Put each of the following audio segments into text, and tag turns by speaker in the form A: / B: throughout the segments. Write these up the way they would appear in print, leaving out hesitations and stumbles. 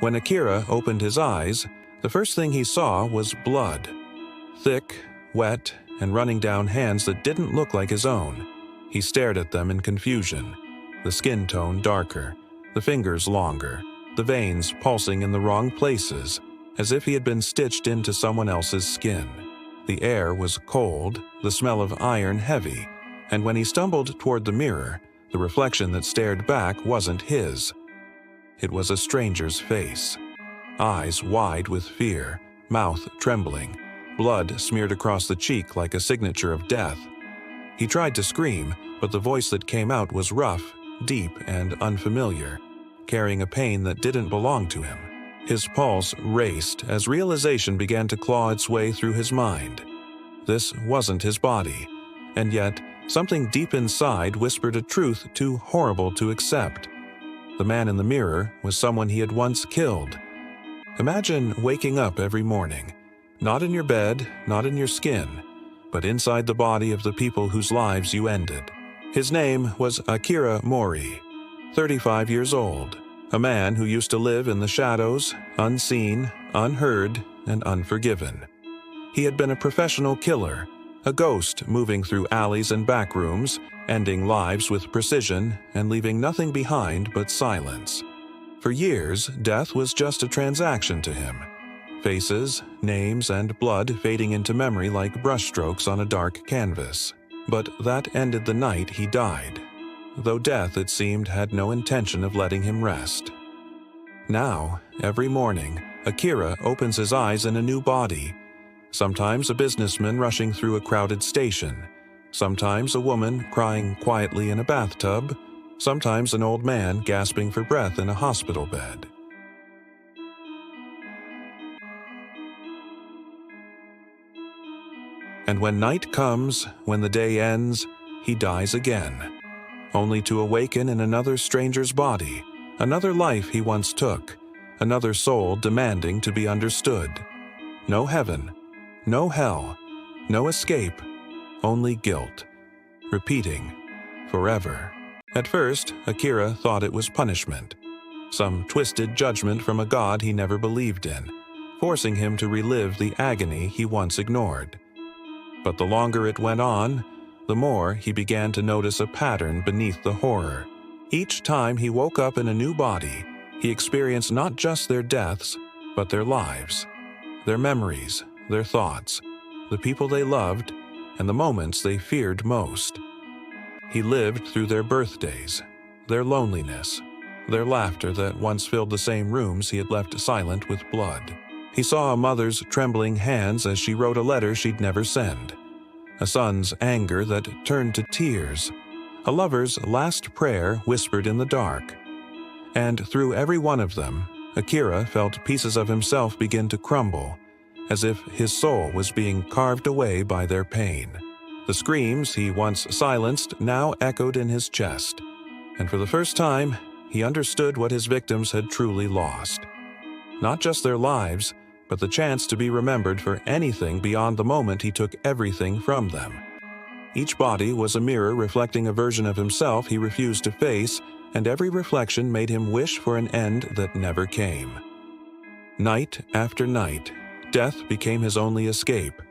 A: When Akira opened his eyes, the first thing he saw was blood. Thick, wet, and running down hands that didn't look like his own. He stared at them in confusion, the skin tone darker, the fingers longer, the veins pulsing in the wrong places, as if he had been stitched into someone else's skin. The air was cold, the smell of iron heavy, and when he stumbled toward the mirror, the reflection that stared back wasn't his. It was a stranger's face. Eyes wide with fear, mouth trembling, blood smeared across the cheek like a signature of death. He tried to scream, but the voice that came out was rough, deep, and unfamiliar, carrying a pain that didn't belong to him. His pulse raced as realization began to claw its way through his mind. This wasn't his body, and yet something deep inside whispered a truth too horrible to accept. The man in the mirror was someone he had once killed. Imagine waking up every morning, not in your bed, not in your skin, but inside the body of the people whose lives you ended. His name was Akira Mori, 35 years old, a man who used to live in the shadows, unseen, unheard, and unforgiven. He had been a professional killer, a ghost moving through alleys and back rooms, ending lives with precision and leaving nothing behind but silence. For years, death was just a transaction to him. Faces, names, and blood fading into memory like brushstrokes on a dark canvas. But that ended the night he died, though death, it seemed, had no intention of letting him rest. Now, every morning, Akira opens his eyes in a new body. Sometimes a businessman rushing through a crowded station. Sometimes a woman crying quietly in a bathtub. Sometimes an old man gasping for breath in a hospital bed. And when night comes, when the day ends, he dies again, only to awaken in another stranger's body, another life he once took, another soul demanding to be understood. No heaven, no hell, no escape, only guilt, repeating forever. At first, Akira thought it was punishment, some twisted judgment from a god he never believed in, forcing him to relive the agony he once ignored. But the longer it went on, the more he began to notice a pattern beneath the horror. Each time he woke up in a new body, he experienced not just their deaths, but their lives, their memories, their thoughts, the people they loved, and the moments they feared most. He lived through their birthdays, their loneliness, their laughter that once filled the same rooms he had left silent with blood. He saw a mother's trembling hands as she wrote a letter she'd never send, a son's anger that turned to tears, a lover's last prayer whispered in the dark. And through every one of them, Akira felt pieces of himself begin to crumble, as if his soul was being carved away by their pain. The screams he once silenced now echoed in his chest, and for the first time, he understood what his victims had truly lost. Not just their lives, but the chance to be remembered for anything beyond the moment he took everything from them. Each body was a mirror reflecting a version of himself he refused to face, and every reflection made him wish for an end that never came. Night after night, death became his only escape,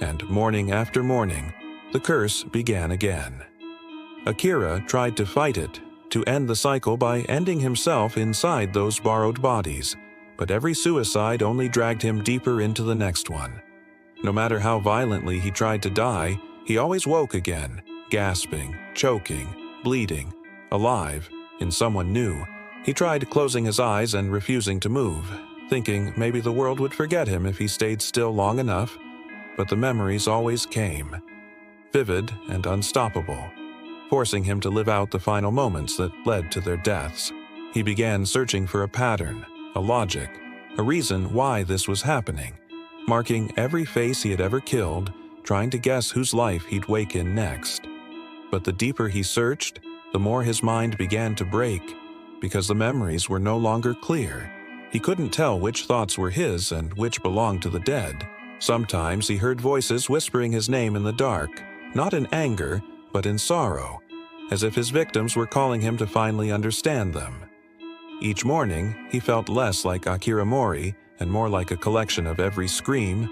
A: and morning after morning, the curse began again. Akira tried to fight it, to end the cycle by ending himself inside those borrowed bodies, but every suicide only dragged him deeper into the next one. No matter how violently he tried to die, he always woke again, gasping, choking, bleeding, alive, in someone new. He tried closing his eyes and refusing to move, thinking maybe the world would forget him if he stayed still long enough, but the memories always came, vivid and unstoppable, forcing him to live out the final moments that led to their deaths. He began searching for a pattern, a logic, a reason why this was happening, marking every face he had ever killed, trying to guess whose life he'd wake in next. But the deeper he searched, the more his mind began to break, because the memories were no longer clear. He couldn't tell which thoughts were his and which belonged to the dead. Sometimes he heard voices whispering his name in the dark, not in anger, but in sorrow, as if his victims were calling him to finally understand them. Each morning, he felt less like Akira Mori and more like a collection of every scream,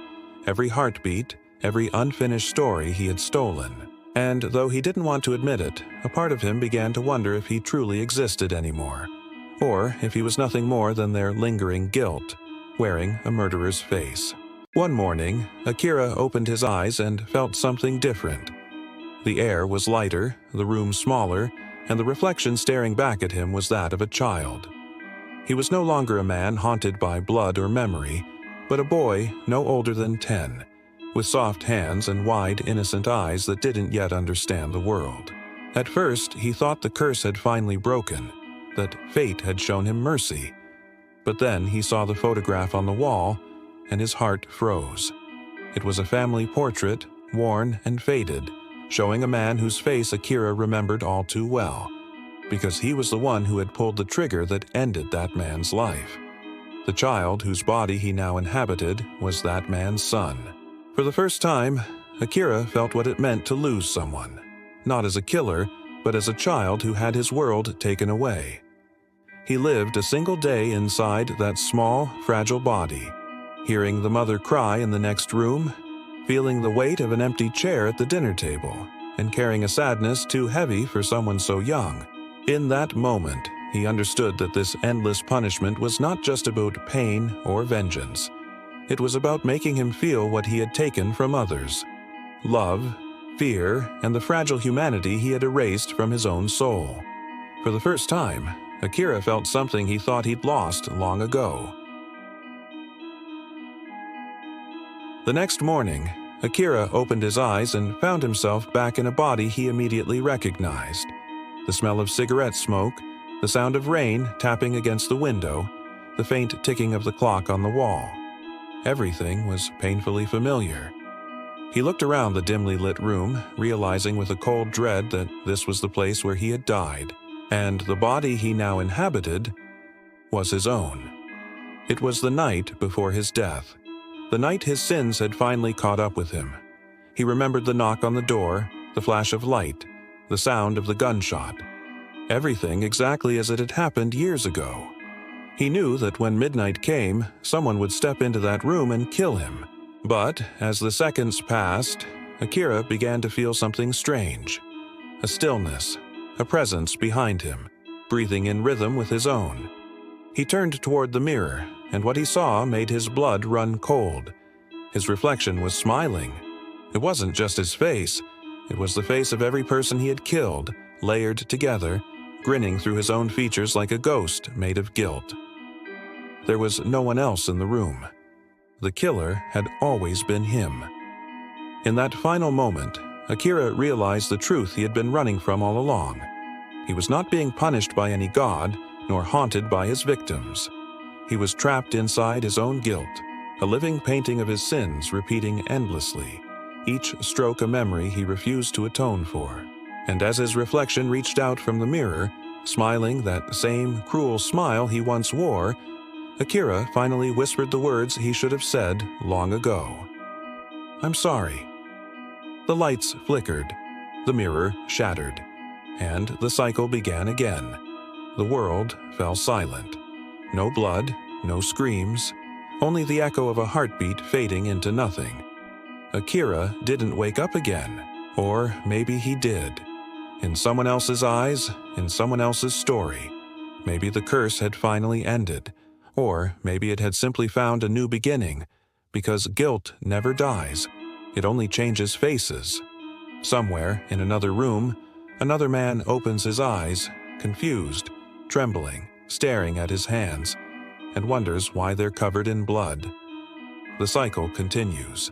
A: every heartbeat, every unfinished story he had stolen. And though he didn't want to admit it, a part of him began to wonder if he truly existed anymore, or if he was nothing more than their lingering guilt, wearing a murderer's face. One morning, Akira opened his eyes and felt something different. The air was lighter, the room smaller, and the reflection staring back at him was that of a child. He was no longer a man haunted by blood or memory, but a boy no older than 10, with soft hands and wide, innocent eyes that didn't yet understand the world. At first, he thought the curse had finally broken, that fate had shown him mercy. But then he saw the photograph on the wall, and his heart froze. It was a family portrait, worn and faded, showing a man whose face Akira remembered all too well, because he was the one who had pulled the trigger that ended that man's life. The child whose body he now inhabited was that man's son. For the first time, Akira felt what it meant to lose someone, not as a killer, but as a child who had his world taken away. He lived a single day inside that small, fragile body, hearing the mother cry in the next room, feeling the weight of an empty chair at the dinner table, and carrying a sadness too heavy for someone so young. In that moment, he understood that this endless punishment was not just about pain or vengeance. It was about making him feel what he had taken from others: love, fear, and the fragile humanity he had erased from his own soul. For the first time, Akira felt something he thought he'd lost long ago. The next morning, Akira opened his eyes and found himself back in a body he immediately recognized. The smell of cigarette smoke, the sound of rain tapping against the window, the faint ticking of the clock on the wall. Everything was painfully familiar. He looked around the dimly lit room, realizing with a cold dread that this was the place where he had died, and the body he now inhabited was his own. It was the night before his death, the night his sins had finally caught up with him. He remembered the knock on the door, the flash of light, the sound of the gunshot. Everything exactly as it had happened years ago. He knew that when midnight came, someone would step into that room and kill him. But as the seconds passed, Akira began to feel something strange. A stillness, a presence behind him, breathing in rhythm with his own. He turned toward the mirror, and what he saw made his blood run cold. His reflection was smiling. It wasn't just his face. It was the face of every person he had killed, layered together, grinning through his own features like a ghost made of guilt. There was no one else in the room. The killer had always been him. In that final moment, Akira realized the truth he had been running from all along. He was not being punished by any god, nor haunted by his victims. He was trapped inside his own guilt, a living painting of his sins repeating endlessly, each stroke a memory he refused to atone for. And as his reflection reached out from the mirror, smiling that same cruel smile he once wore, Akira finally whispered the words he should have said long ago. "I'm sorry." The lights flickered, the mirror shattered, and the cycle began again. The world fell silent. No blood, no screams, only the echo of a heartbeat fading into nothing. Akira didn't wake up again, or maybe he did. In someone else's eyes, in someone else's story. Maybe the curse had finally ended, or maybe it had simply found a new beginning, because guilt never dies, it only changes faces. Somewhere in another room, another man opens his eyes, confused, trembling, staring at his hands, and wonders why they're covered in blood. The cycle continues.